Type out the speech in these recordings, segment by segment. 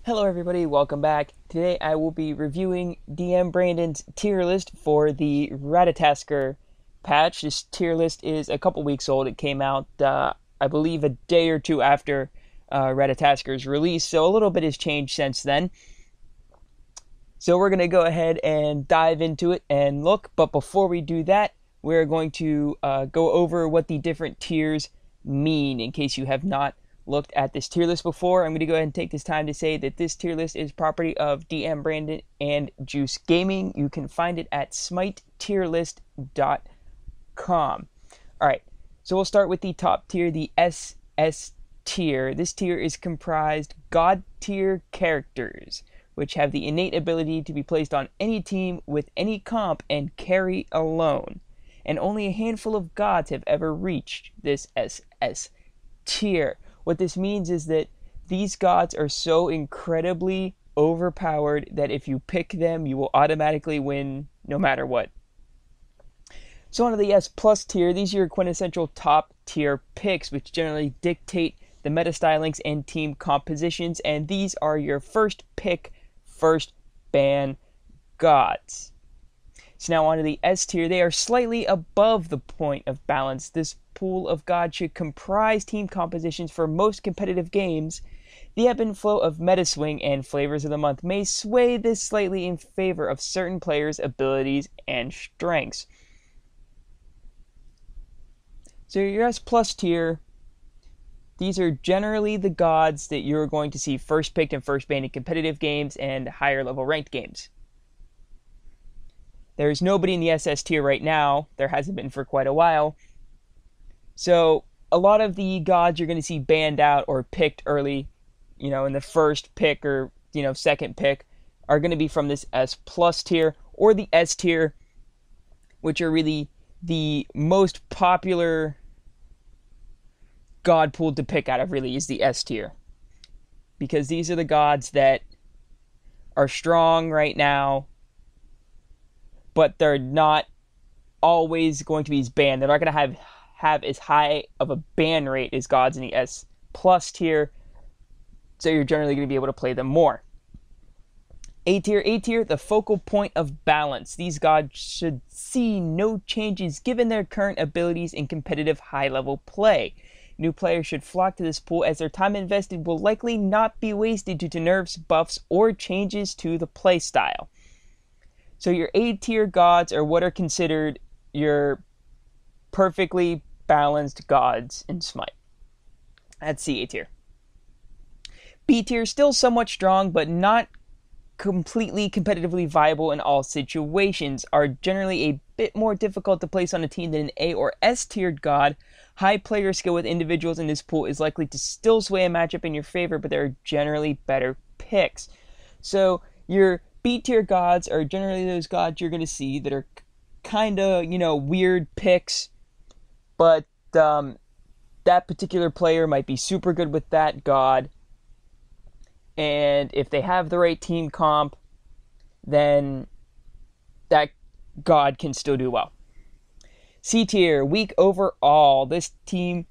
Hello everybody, welcome back. Today I will be reviewing DM Brandon's tier list for the Ratataskor patch. This tier list is a couple weeks old. It came out, I believe, a day or two after Ratataskor's release, so a little bit has changed since then. So we're going to go ahead and dive into it and look, but before we do that, we're going to go over what the different tiers mean in case you have not looked at this tier list before. I'm going to go ahead and take this time to say that this tier list is property of DM Brandon and Juice Gaming. You can find it at smitetierlist.com. Alright, so we'll start with the top tier, the SS tier. This tier is comprised God tier characters, which have the innate ability to be placed on any team with any comp and carry alone. And only a handful of gods have ever reached this SS tier. What this means is that these gods are so incredibly overpowered that if you pick them, you will automatically win no matter what. So on to the S plus tier. These are your quintessential top tier picks, which generally dictate the meta stylings and team compositions, and these are your first pick, first ban gods. So now on to the S tier. They are slightly above the point of balance. This pool of gods should comprise team compositions for most competitive games. The ebb and flow of meta swing and flavors of the month may sway this slightly in favor of certain players' abilities and strengths. So your S plus tier, these are generally the gods that you're going to see first picked and first banned in competitive games and higher level ranked games. There's nobody in the SS tier right now. There hasn't been for quite a while. So a lot of the gods you're going to see banned out or picked early, in the first pick or, second pick, are going to be from this S plus tier or the S tier, which are really the most popular god pool to pick out of, really, is the S tier. Because these are the gods that are strong right now, but they're not always going to be banned. They're not going to have as high of a ban rate as gods in the S plus tier, so you're generally going to be able to play them more. A tier, the focal point of balance. These gods should see no changes given their current abilities in competitive high-level play. New players should flock to this pool as their time invested will likely not be wasted due to nerfs, buffs, or changes to the playstyle. So your A tier gods are what are considered your perfectly balanced gods in Smite. That's C A tier. B tier, still somewhat strong, but not completely competitively viable in all situations, are generally a bit more difficult to place on a team than an A or S tiered god. High player skill with individuals in this pool is likely to still sway a matchup in your favor, but there are generally better picks. So your B tier gods are generally those gods you're going to see that are kind of, weird picks, but that particular player might be super good with that god, and if they have the right team comp, then that god can still do well. C tier, weak overall. The team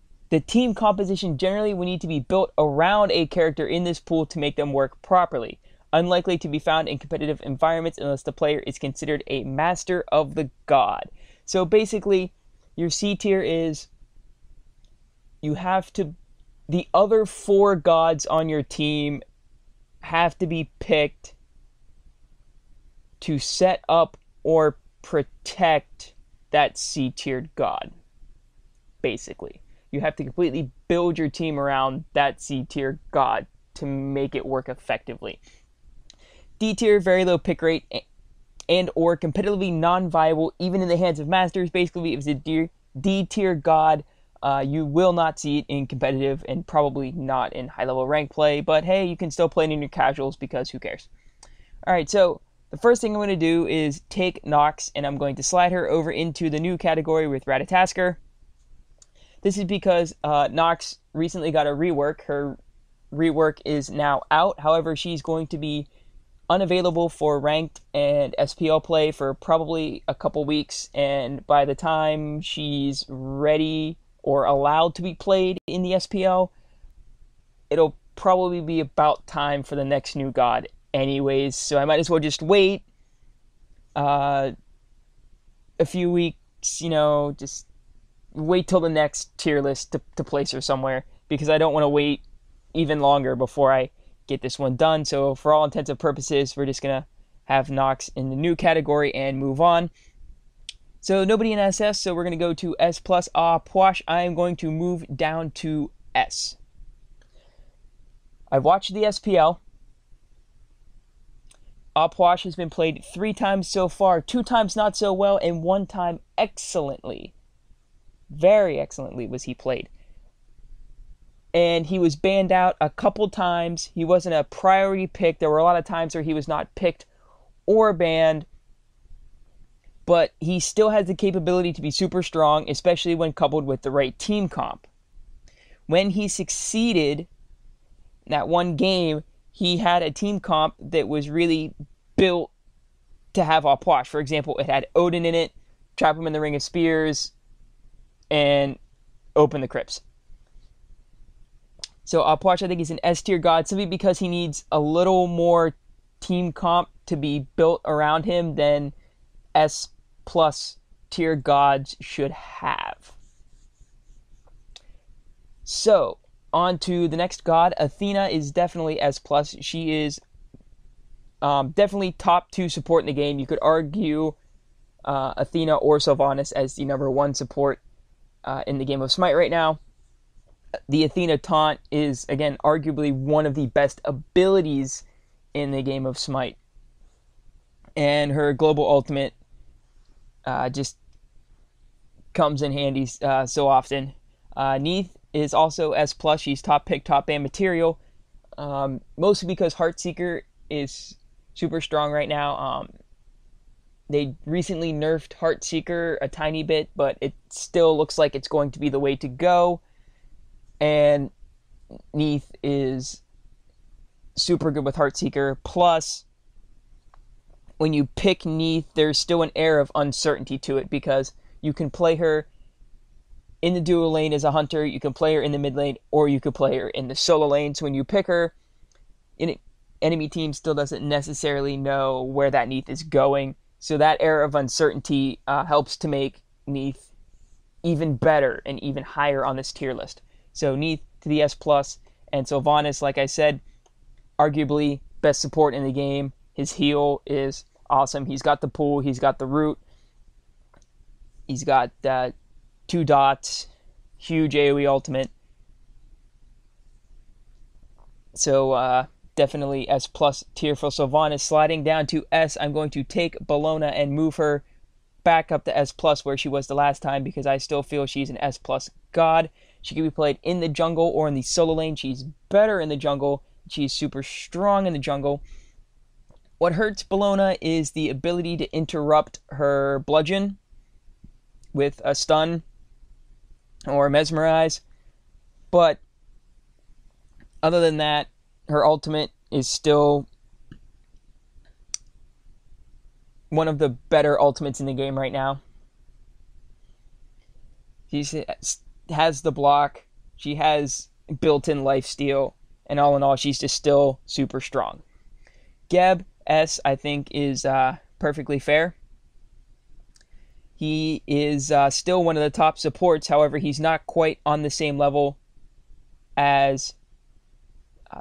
composition generally will need to be built around a character in this pool to make them work properly. Unlikely to be found in competitive environments unless the player is considered a master of the god. So basically, your C tier is the other 4 gods on your team have to be picked to set up or protect that C tiered god. Basically, you have to completely build your team around that C tier god to make it work effectively. D tier, very low pick rate and or competitively non-viable even in the hands of masters. Basically, if it's a D tier god, you will not see it in competitive and probably not in high-level rank play, but hey, you can still play it in your casuals because who cares? Alright, so the first thing I'm going to do is take Nox, and I'm going to slide her over into the new category with Ratataskor. This is because Nox recently got a rework. Her rework is now out. However, she's going to be unavailable for ranked and SPL play for probably a couple weeks, and by the time she's ready or allowed to be played in the SPL, it'll probably be about time for the next new god anyways, so I might as well just wait a few weeks, just wait till the next tier list to place her somewhere, because I don't want to wait even longer before I get this one done. So for all intents and purposes, we're just going to have Nox in the new category and move on. So nobody in SS, so we're going to go to S+. Pwash, I am going to move down to S. I've watched the SPL. Pwash has been played 3 times so far, 2 times not so well, and 1 time excellently. Very excellently was he played. And he was banned out a couple times. He wasn't a priority pick. There were a lot of times where he was not picked or banned. But he still has the capability to be super strong, especially when coupled with the right team comp. When he succeeded in that one game, he had a team comp that was really built to have Pwash. For example, it had Odin in it, trap him in the Ring of Spears, and open the crypts. So Pwash, I think, is an S tier god simply because he needs a little more team comp to be built around him than S+ tier gods should have. So, on to the next god. Athena is definitely S+. She is definitely top 2 support in the game. You could argue Athena or Sylvanas as the number 1 support in the game of Smite right now. The Athena taunt is, again, arguably one of the best abilities in the game of Smite. And her global ultimate just comes in handy so often. Neith is also S+. She's top pick, top ban material. Mostly because Heartseeker is super strong right now. They recently nerfed Heartseeker a tiny bit, but it still looks like it's going to be the way to go. And Neith is super good with Heartseeker. Plus, when you pick Neith, there's still an air of uncertainty to it, because you can play her in the duo lane as a hunter, you can play her in the mid lane, or you could play her in the solo lane. So when you pick her, enemy team still doesn't necessarily know where that Neith is going. So that air of uncertainty helps to make Neith even better and even higher on this tier list. So Neith to the S+, and Sylvanas, like I said, arguably best support in the game. His heal is awesome. He's got the pull, he's got the root, he's got 2 dots, huge AoE ultimate. So definitely S+ tier for Sylvanas. Sliding down to S, I'm going to take Bellona and move her back up to S+ where she was the last time, because I still feel she's an S+ god. She can be played in the jungle or in the solo lane. She's better in the jungle. She's super strong in the jungle. What hurts Bellona is the ability to interrupt her bludgeon with a stun or mesmerize. But other than that, her ultimate is still one of the better ultimates in the game right now. She has the block, she has built-in lifesteal, and all in all, she's just still super strong. Geb S, I think, is perfectly fair. He is still one of the top supports. However, he's not quite on the same level as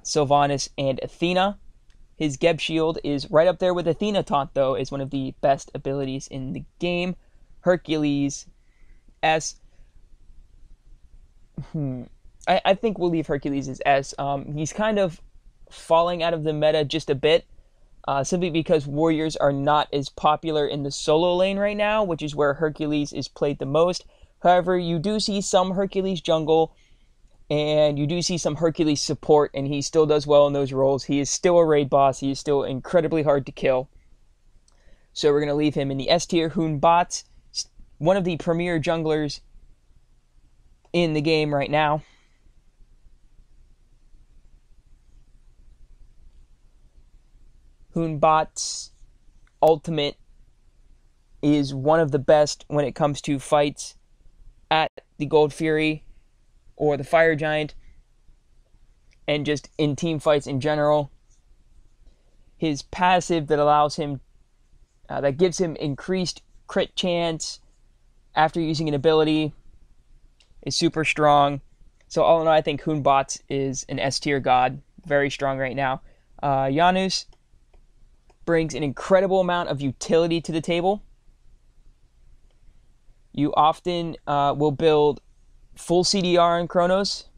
Sylvanas and Athena. His Geb shield is right up there with Athena taunt, though, is one of the best abilities in the game. Hercules S. I think we'll leave Hercules as S. He's kind of falling out of the meta just a bit, simply because warriors are not as popular in the solo lane right now, which is where Hercules is played the most. However, you do see some Hercules jungle, and you do see some Hercules support, and he still does well in those roles. He is still a raid boss. He is still incredibly hard to kill. So we're going to leave him in the S tier. Hoon Bots, one of the premier junglers in the game right now. Hoon Bots' ultimate is one of the best when it comes to fights at the Gold Fury or the Fire Giant. and just in team fights in general. His passive that allows him, that gives him increased crit chance after using an ability is super strong. So all in all, I think Hunbots is an S tier god, very strong right now. Janus brings an incredible amount of utility to the table. You often will build full CDR on Chronos.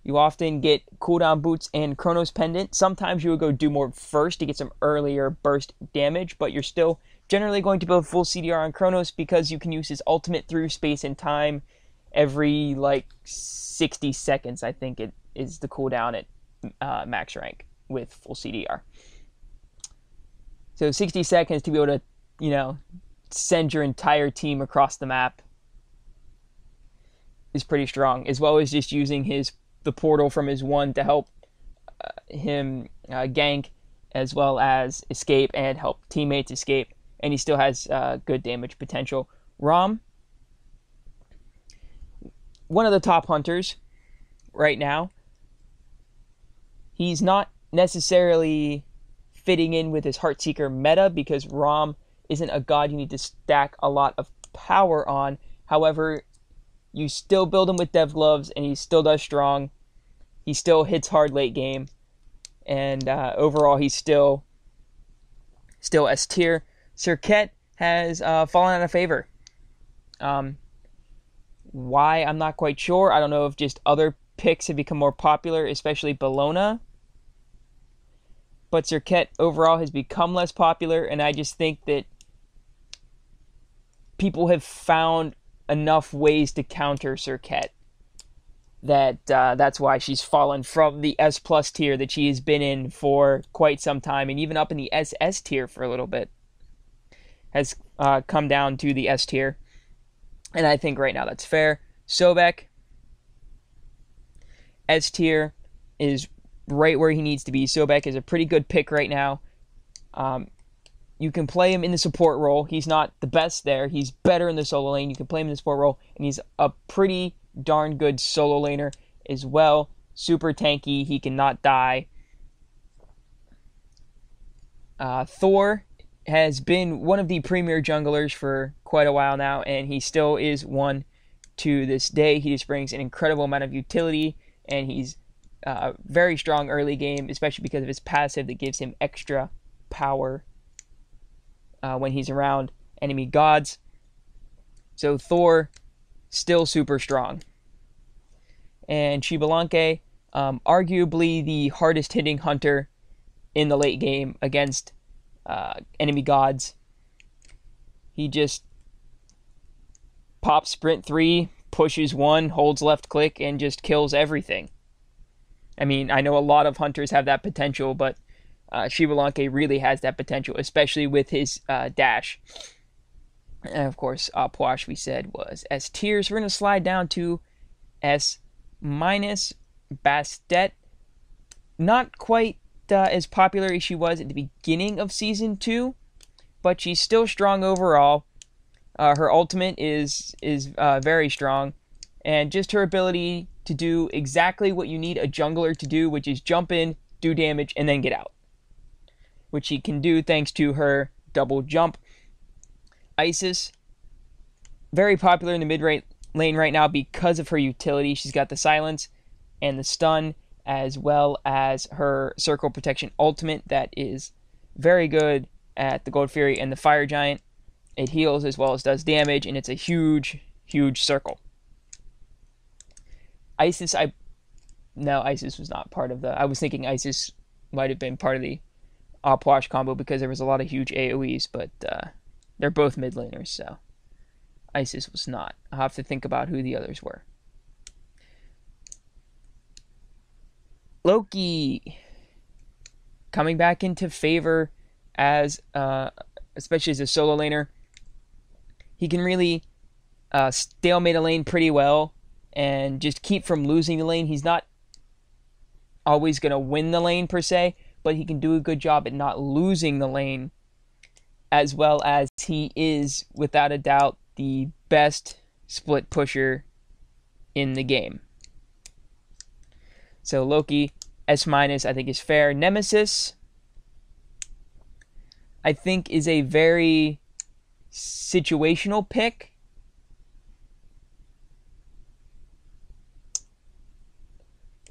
You often get cooldown boots and Chronos Pendant. Sometimes you will go do more first to get some earlier burst damage, but you're still generally going to build full CDR on Chronos because you can use his ultimate through space and time every 60 seconds, I think it is the cooldown at max rank with full CDR. So 60 seconds to be able to, send your entire team across the map is pretty strong, as well as just using the portal from his 1 to help him gank, as well as escape and help teammates escape. And he still has good damage potential. Rom, one of the top hunters right now. He's not necessarily fitting in with his Heartseeker meta because Rom isn't a god you need to stack a lot of power on. However, you still build him with Dev Gloves and he still does strong. He still hits hard late game. And overall, he's still S tier. Serket has fallen out of favor. Why? I'm not quite sure. I don't know if just other picks have become more popular, especially Bellona. But Serket overall has become less popular, and I just think that people have found enough ways to counter Serket that's why she's fallen from the S plus tier that she has been in for quite some time, and even up in the SS tier for a little bit, has come down to the S tier. And I think right now that's fair. Sobek, S tier, is right where he needs to be. Sobek is a pretty good pick right now. You can play him in the support role. He's not the best there. He's better in the solo lane. You can play him in the support role, and he's a pretty darn good solo laner as well. Super tanky. He cannot die. Thor has been one of the premier junglers for quite a while now, and he still is one to this day. He just brings an incredible amount of utility, and he's very strong early game, especially because of his passive that gives him extra power when he's around enemy gods. So Thor, still super strong. And Xbalanque, arguably the hardest hitting hunter in the late game against enemy gods. He just pops sprint 3, pushes 1, holds left click, and just kills everything. I mean, I know a lot of hunters have that potential, but Xbalanque really has that potential, especially with his dash. And of course, Apwash, we said, was S tier. So we're going to slide down to S minus. Bastet, not quite as popular as she was at the beginning of Season 2, but she's still strong overall. Her ultimate is very strong, and just her ability to do exactly what you need a jungler to do, which is jump in, do damage, and then get out, which she can do thanks to her double jump. Isis, very popular in the mid-range lane right now because of her utility. She's got the silence and the stun, as well as her circle protection ultimate that is very good at the Gold Fury and the Fire Giant. It heals as well as does damage, and it's a huge, huge circle. Isis, Isis was not part of the... I was thinking Isis might have been part of the Opwash combo because there was a lot of huge AoEs, but they're both mid laners, so Isis was not. I'll have to think about who the others were. Loki, coming back into favor as, especially as a solo laner. He can really stalemate a lane pretty well and just keep from losing the lane. He's not always going to win the lane per se, but he can do a good job at not losing the lane, as well as he is, without a doubt, the best split pusher in the game. So Loki, S-, I think is fair. Nemesis, I think, is a very situational pick.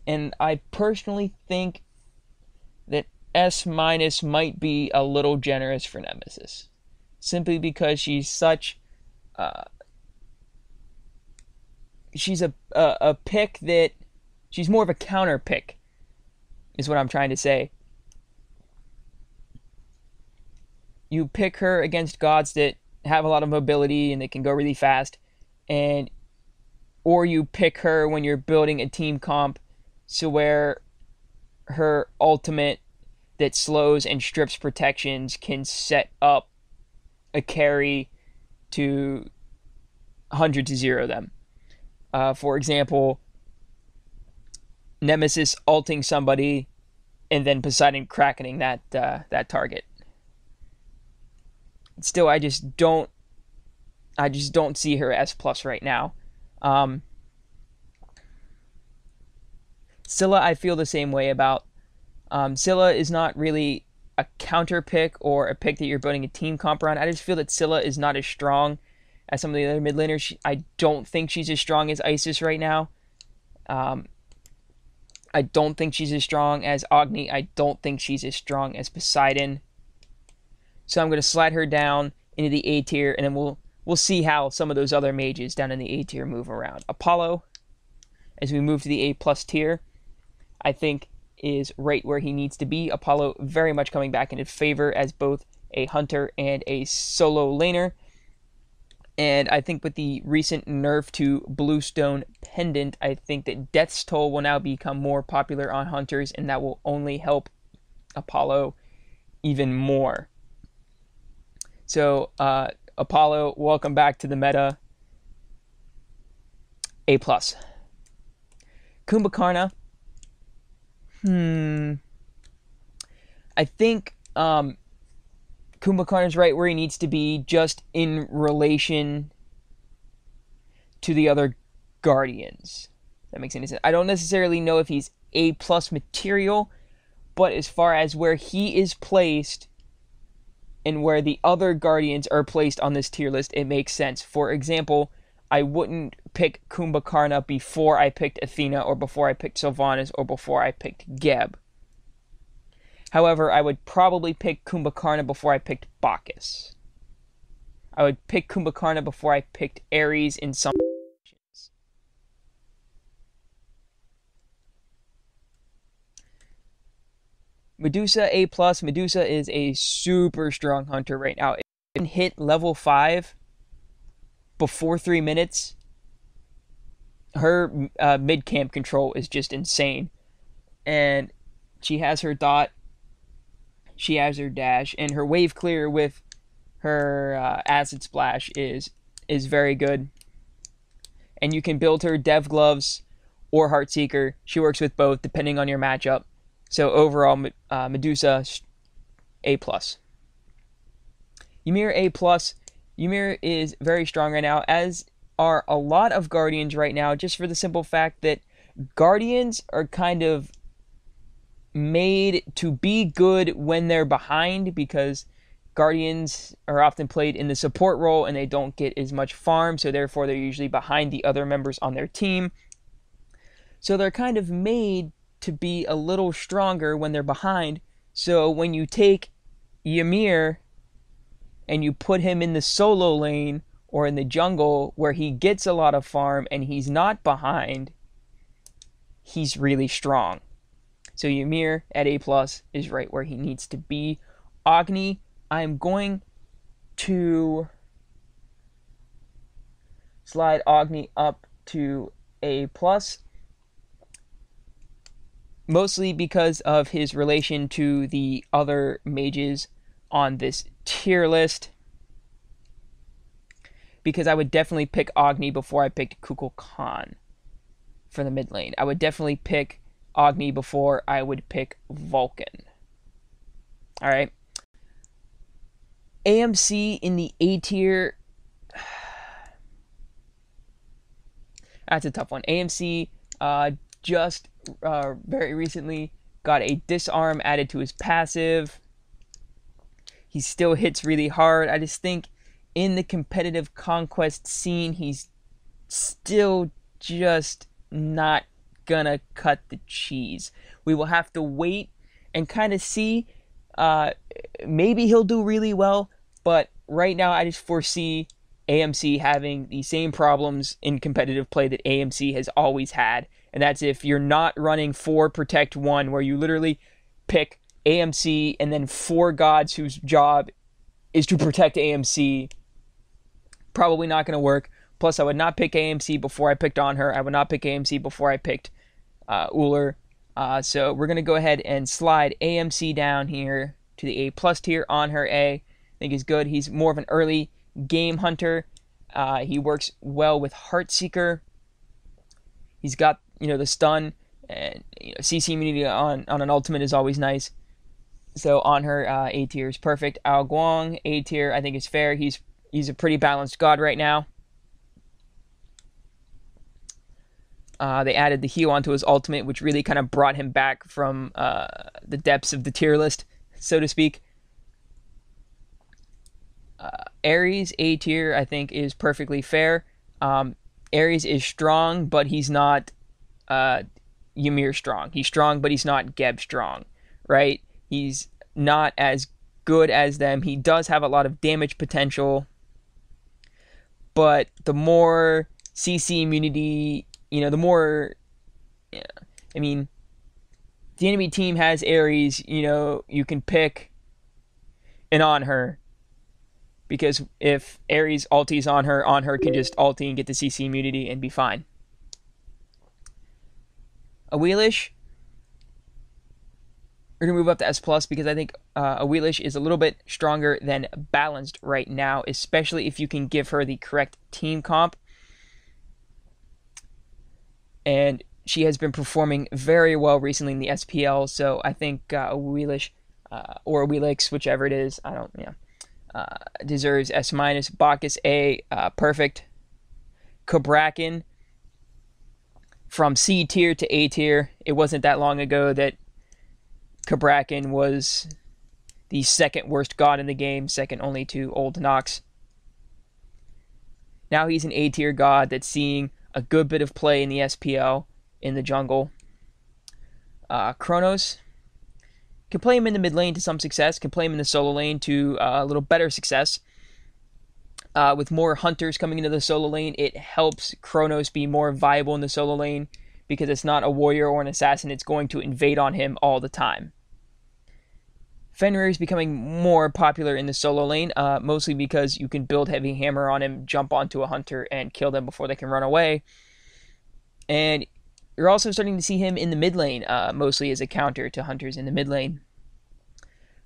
And I personally think that S- might be a little generous for Nemesis. Simply because she's such... she's a pick that... she's more of a counter pick, is what I'm trying to say. You pick her against gods that have a lot of mobility and they can go really fast, or you pick her when you're building a team comp, so where her ultimate that slows and strips protections can set up a carry to 100 to 0 them. For example, Nemesis ulting somebody and then Poseidon crackening that target. Still, I just don't see her S+ right now. Scylla, I feel the same way about. Scylla is not really a counter pick or a pick that you're building a team comp around. I just feel that Scylla is not as strong as some of the other mid laners. I don't think she's as strong as Isis right now. I don't think she's as strong as Agni. I don't think she's as strong as Poseidon. So I'm going to slide her down into the A tier, and then we'll see how some of those other mages down in the A tier move around. Apollo, as we move to the A+ tier, I think is right where he needs to be. Apollo very much coming back into favor as both a hunter and a solo laner. And I think with the recent nerf to Bluestone Pendant, I think that Death's Toll will now become more popular on hunters, and that will only help Apollo even more. So, Apollo, welcome back to the meta. A+. Kumbhakarna. I think Kumbhakarna's right where he needs to be, just in relation to the other Guardians. If that makes any sense. I don't necessarily know if he's A+ material, but as far as where he is placed and where the other Guardians are placed on this tier list, it makes sense. For example, I wouldn't pick Kumbhakarna before I picked Athena, or before I picked Sylvanas, or before I picked Geb. However, I would probably pick Kumbhakarna before I picked Bacchus. I would pick Kumbhakarna before I picked Ares in some situations. Medusa, A+. Medusa is a super strong hunter right now. If you can hit level 5 before 3 minutes, her mid-camp control is just insane. And she has her dot, she has her dash, and her wave clear with her acid splash is very good. And you can build her Dev Gloves or Heartseeker. She works with both depending on your matchup. So overall, Medusa, A+. Ymir, A+. Ymir is very strong right now, as are a lot of Guardians right now, just for the simple fact that Guardians are kind of made to be good when they're behind, because Guardians are often played in the support role and they don't get as much farm, so therefore they're usually behind the other members on their team. So they're kind of made to be a little stronger when they're behind. So when you take Ymir and you put him in the solo lane or in the jungle where he gets a lot of farm and he's not behind, he's really strong. So Ymir at A+ is right where he needs to be. Agni, I'm going to slide Agni up to A+, mostly because of his relation to the other mages on this tier list. Because I would definitely pick Agni before I picked Kukulkan for the mid lane. I would definitely pick Agni before I would pick Vulcan. Alright. AMC in the A tier. That's a tough one. AMC just very recently got a disarm added to his passive. He still hits really hard. I just think in the competitive conquest scene, he's still just not gonna cut the cheese. We will have to wait and kind of see. Maybe he'll do really well, but right now I just foresee AMC having the same problems in competitive play that AMC has always had, and that's if you're not running 4 Protect 1, where you literally pick AMC and then 4 gods whose job is to protect AMC. Probably not going to work. Plus, I would not pick AMC before I picked On Her. I would not pick AMC before I picked Uller. So we're going to go ahead and slide AMC down here to the A+ tier. On Her A, I think is good. He's more of an early game hunter. He works well with Heartseeker. He's got, the stun, and CC immunity on an ultimate is always nice. So On Her A tier is perfect. Ao Guang A tier I think is fair. He's a pretty balanced god right now. They added the heal onto his ultimate, which really kind of brought him back from the depths of the tier list, so to speak. Ares A tier I think is perfectly fair. Ares is strong, but he's not Ymir strong. He's strong, but he's not Geb strong, right? He's not as good as them. He does have a lot of damage potential, but the more CC immunity, the more, I mean, the enemy team has Ares, you can pick an On Her, because if Ares ultis On Her can just ulti and get the CC immunity and be fine. Awelish, we're going to move up to S+, because I think Awelish is a little bit stronger than balanced right now, especially if you can give her the correct team comp. And she has been performing very well recently in the SPL, so I think Awelish, or Awelix, whichever it is, deserves S-. Bacchus A, perfect. Cabrakan, from C tier to A tier. It wasn't that long ago that Cabrakan was the second worst god in the game, second only to Old Nox. Now he's an A tier god that's seeing a good bit of play in the SPL, in the jungle. Kronos, can play him in the mid lane to some success, can play him in the solo lane to a little better success. With more hunters coming into the solo lane, it helps Kronos be more viable in the solo lane, because it's not a warrior or an assassin, it's going to invade on him all the time. Fenrir is becoming more popular in the solo lane, mostly because you can build Heavy Hammer on him, jump onto a hunter, and kill them before they can run away. And you're also starting to see him in the mid lane, mostly as a counter to hunters in the mid lane.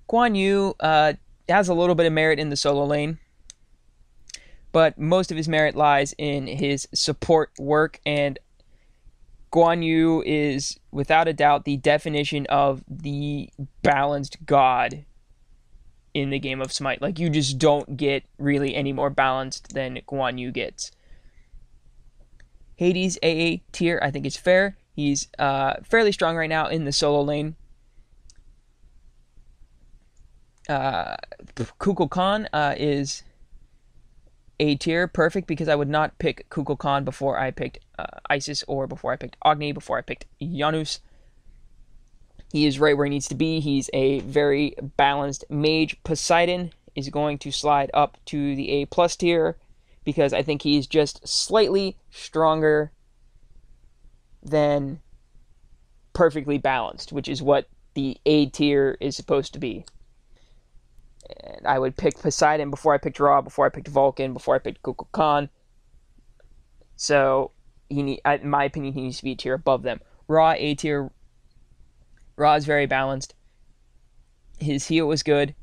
Guan Yu has a little bit of merit in the solo lane, but most of his merit lies in his support work, and Guan Yu is, without a doubt, the definition of the balanced god in the game of Smite. Like, you just don't get really any more balanced than Guan Yu gets. Hades AA tier, I think is fair. He's fairly strong right now in the solo lane. Kukulkan is A tier, perfect, because I would not pick Kukulkan before I picked Isis, or before I picked Agni, before I picked Janus. He is right where he needs to be. He's a very balanced mage. Poseidon is going to slide up to the A+ tier, because I think he's just slightly stronger than perfectly balanced, which is what the A tier is supposed to be. And I would pick Poseidon before I picked Ra, before I picked Vulcan, before I picked Kukulkan. So, in my opinion, he needs to be a tier above them. Ra, A tier. Ra is very balanced. His heal was good.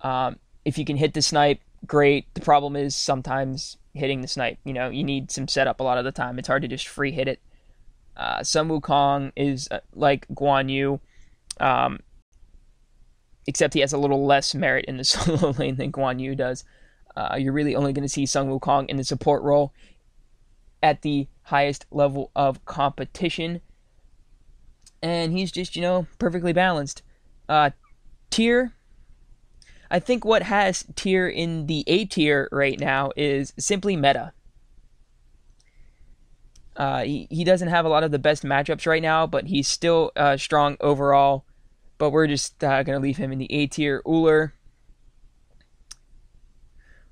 If you can hit the snipe, great. The problem is sometimes hitting the snipe. You need some setup a lot of the time. It's hard to just free hit it. Sun Wukong is like Guan Yu, except he has a little less merit in the solo lane than Guan Yu does. You're really only going to see Sun Wukong in the support role at the highest level of competition. And he's just, perfectly balanced. Tier. I think what has tier in the A tier right now is simply meta. He doesn't have a lot of the best matchups right now, but he's still strong overall. But we're just going to leave him in the A tier. Ullr's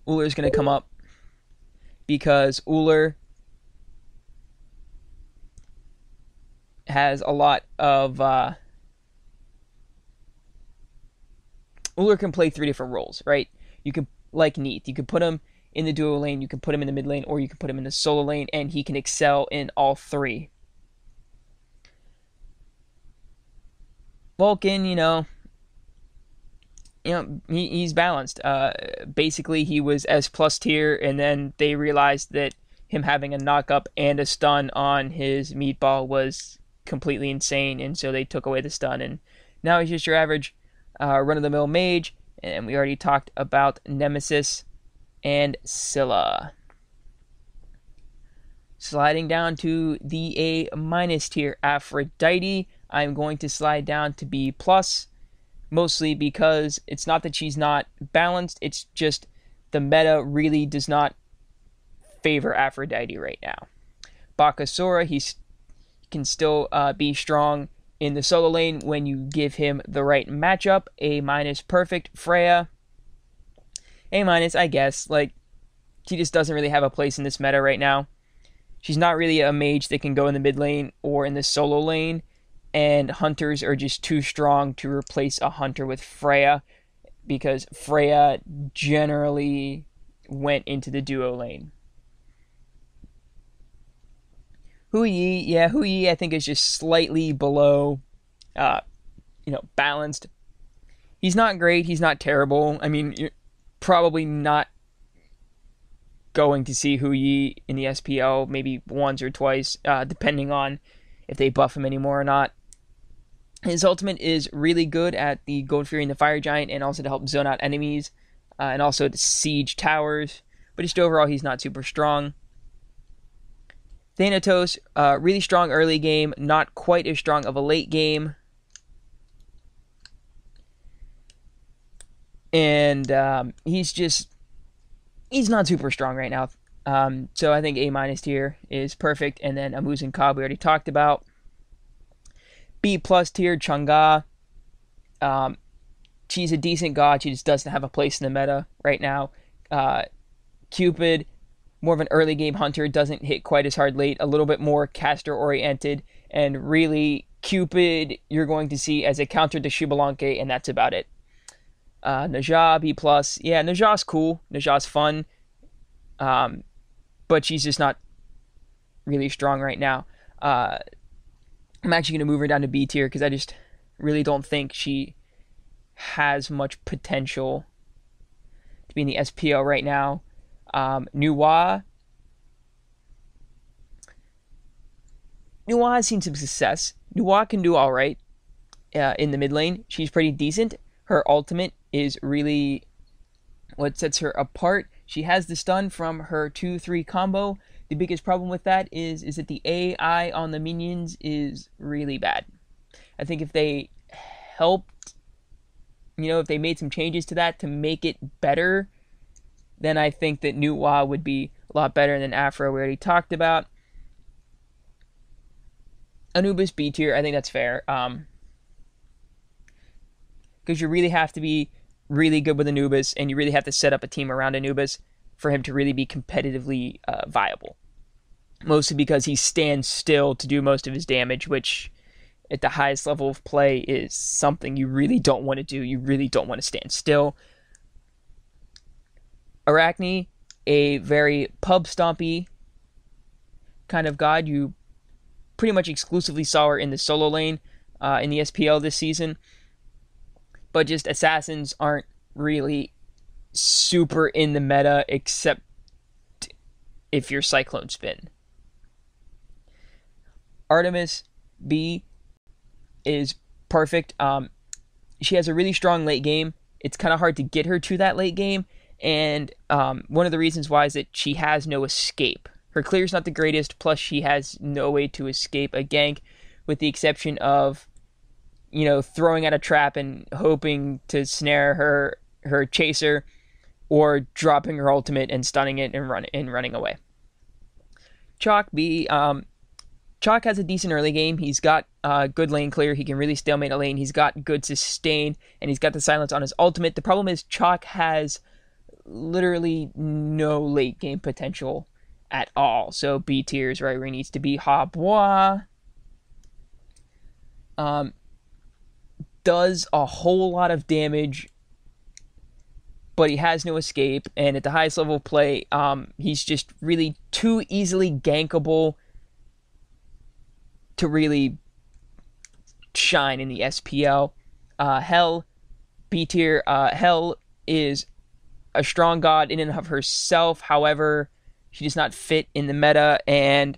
going to come up because Ullr has a lot of... Ullr can play 3 different roles, right? You could, like Neith, you could put him in the duo lane, you can put him in the mid lane, or you can put him in the solo lane, and he can excel in all 3. Vulcan, he's balanced. Basically, he was S+ tier, and then they realized that him having a knock-up and a stun on his meatball was completely insane, and so they took away the stun, and now he's just your average run-of-the-mill mage, and we already talked about Nemesis and Scylla. Sliding down to the A- tier, Aphrodite, I'm going to slide down to B+, mostly because it's not that she's not balanced, it's just the meta really does not favor Aphrodite right now. Bakasura, he can still be strong in the solo lane when you give him the right matchup. A- perfect. Freya, A-, I guess. She just doesn't really have a place in this meta right now. She's not really a mage that can go in the mid lane or in the solo lane, and hunters are just too strong to replace a hunter with Freya, because Freya generally went into the duo lane. Hu Yi, I think is just slightly below, balanced. He's not great, he's not terrible. I mean, you're probably not going to see Hu Yi in the SPL maybe once or twice, depending on if they buff him anymore or not. His ultimate is really good at the Gold Fury and the Fire Giant, and also to help zone out enemies, and also to siege towers. But just overall, he's not super strong. Thanatos, really strong early game, not quite as strong of a late game. And he's not super strong right now. So I think A- tier is perfect. And then Amuz and Cobb we already talked about. B+ tier, Chang'e. She's a decent god. She just doesn't have a place in the meta right now. Cupid, more of an early game hunter, doesn't hit quite as hard late. A little bit more caster oriented. And really, Cupid you're going to see as a counter to Xbalanque, and that's about it. Ne Zha, B+. Yeah, Ne Zha's cool. Ne Zha's fun. But she's just not really strong right now. I'm actually going to move her down to B tier because I just really don't think she has much potential to be in the SPL right now. Nuwa has seen some success. Nuwa can do alright in the mid lane. She's pretty decent. Her ultimate is really what sets her apart. She has the stun from her 2-3 combo. The biggest problem with that is that the AI on the minions is really bad. I think if they helped, if they made some changes to that to make it better, then I think that Nuwa would be a lot better than Afro we already talked about. Anubis B tier, I think that's fair. Because you really have to be really good with Anubis, and you really have to set up a team around Anubis for him to really be competitively viable. Mostly because he stands still to do most of his damage, which at the highest level of play is something you really don't want to do. You really don't want to stand still. Arachne, a very pub stompy kind of god. You pretty much exclusively saw her in the solo lane in the SPL this season. But just assassins aren't really super in the meta, except if you're Cyclone Spin. Artemis B is perfect. She has a really strong late game. It's kind of hard to get her to that late game, and one of the reasons why is that she has no escape. Her clear's not the greatest, plus she has no way to escape a gank, with the exception of, throwing out a trap and hoping to snare her chaser, or dropping her ultimate and stunning it and running away. Chalk B. Chalk has a decent early game. He's got good lane clear. He can really stalemate a lane. He's got good sustain, and he's got the silence on his ultimate. The problem is Chalk has literally no late game potential at all. So B tier is right where he needs to be. Habois does a whole lot of damage, but he has no escape, and at the highest level of play, he's just really too easily gankable to really shine in the SPL. Hell, B tier. Hell is a strong god in and of herself. However, she does not fit in the meta, and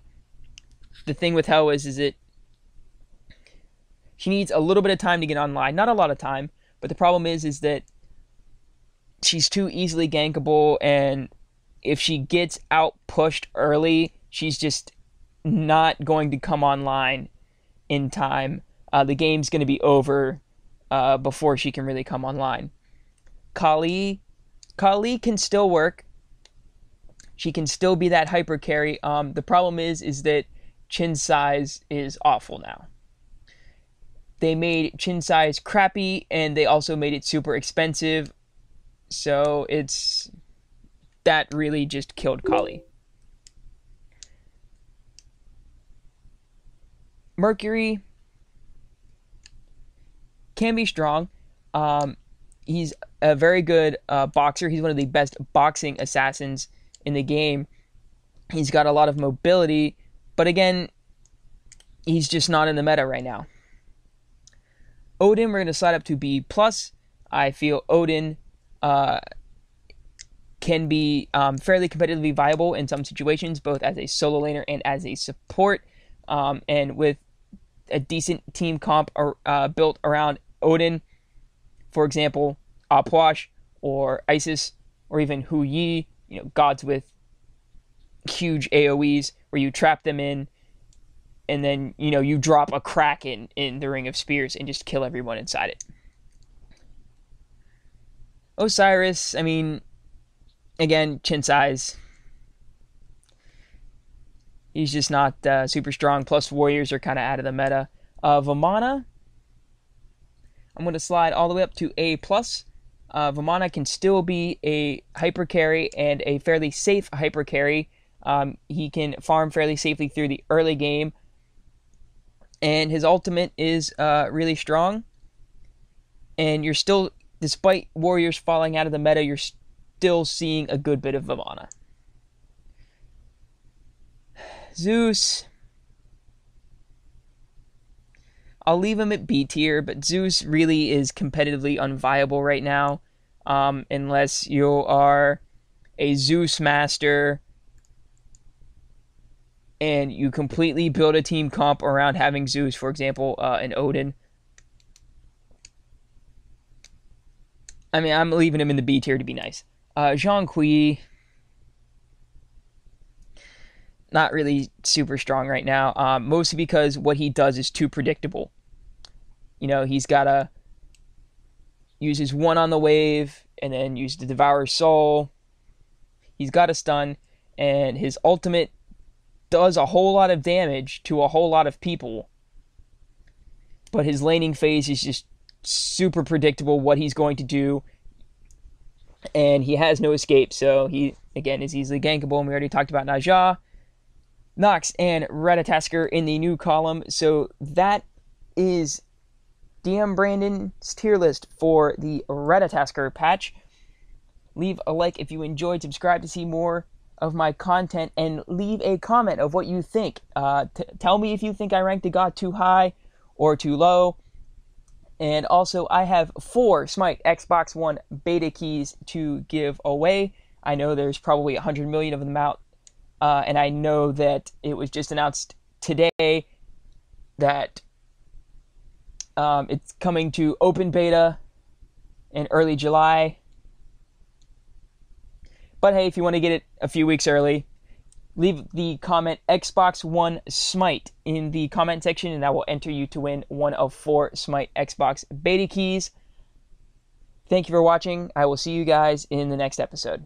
the thing with Hell is that she needs a little bit of time to get online. Not a lot of time, but the problem is that she's too easily gankable, and if she gets out pushed early, she's just not going to come online in time. The game's going to be over before she can really come online. Kali can still work. She can still be that hyper carry. The problem is that Chin size is awful now. They made Chin size crappy, and they also made it super expensive. So that really just killed Kali. Mercury can be strong. He's a very good boxer. He's one of the best boxing assassins in the game. He's got a lot of mobility, but again, he's just not in the meta right now. Odin, we're going to slide up to B+. I feel Odin can be fairly competitively viable in some situations, both as a solo laner and as a support. And with a decent team comp built around Odin, for example, Apwash or Isis or even Hu Yi, gods with huge AoEs where you trap them in and then, you drop a Kraken in the Ring of Spears and just kill everyone inside it. Osiris, again, Chin size. He's just not super strong. Plus, warriors are kind of out of the meta. Vamana, I'm going to slide all the way up to A+. Vamana can still be a hyper carry and a fairly safe hyper carry. He can farm fairly safely through the early game. And his ultimate is really strong. And you're still, despite warriors falling out of the meta, you're still seeing a good bit of Vamana. Zeus, I'll leave him at B tier, but Zeus really is competitively unviable right now, unless you are a Zeus master and you completely build a team comp around having Zeus, for example, and Odin. I'm leaving him in the B tier to be nice. Zhang Kui, not really super strong right now, mostly because what he does is too predictable. He's got to use his one on the wave and then use the Devourer's Soul. He's got a stun, and his ultimate does a whole lot of damage to a whole lot of people. But his laning phase is just super predictable what he's going to do, and he has no escape, so he, again, is easily gankable, and we already talked about Najah, Nox, and ratataskor in the new column. So that is DM Brandon's tier list for the ratataskor patch. Leave a like if you enjoyed, subscribe to see more of my content, and leave a comment of what you think. Tell me if you think I ranked the god too high or too low. And also, I have 4 Smite Xbox One beta keys to give away. I know there's probably 100 million of them out, and I know that it was just announced today that it's coming to open beta in early July. But hey, if you want to get it a few weeks early, leave the comment Xbox One Smite in the comment section, and that will enter you to win one of 4 Smite Xbox beta keys. Thank you for watching. I will see you guys in the next episode.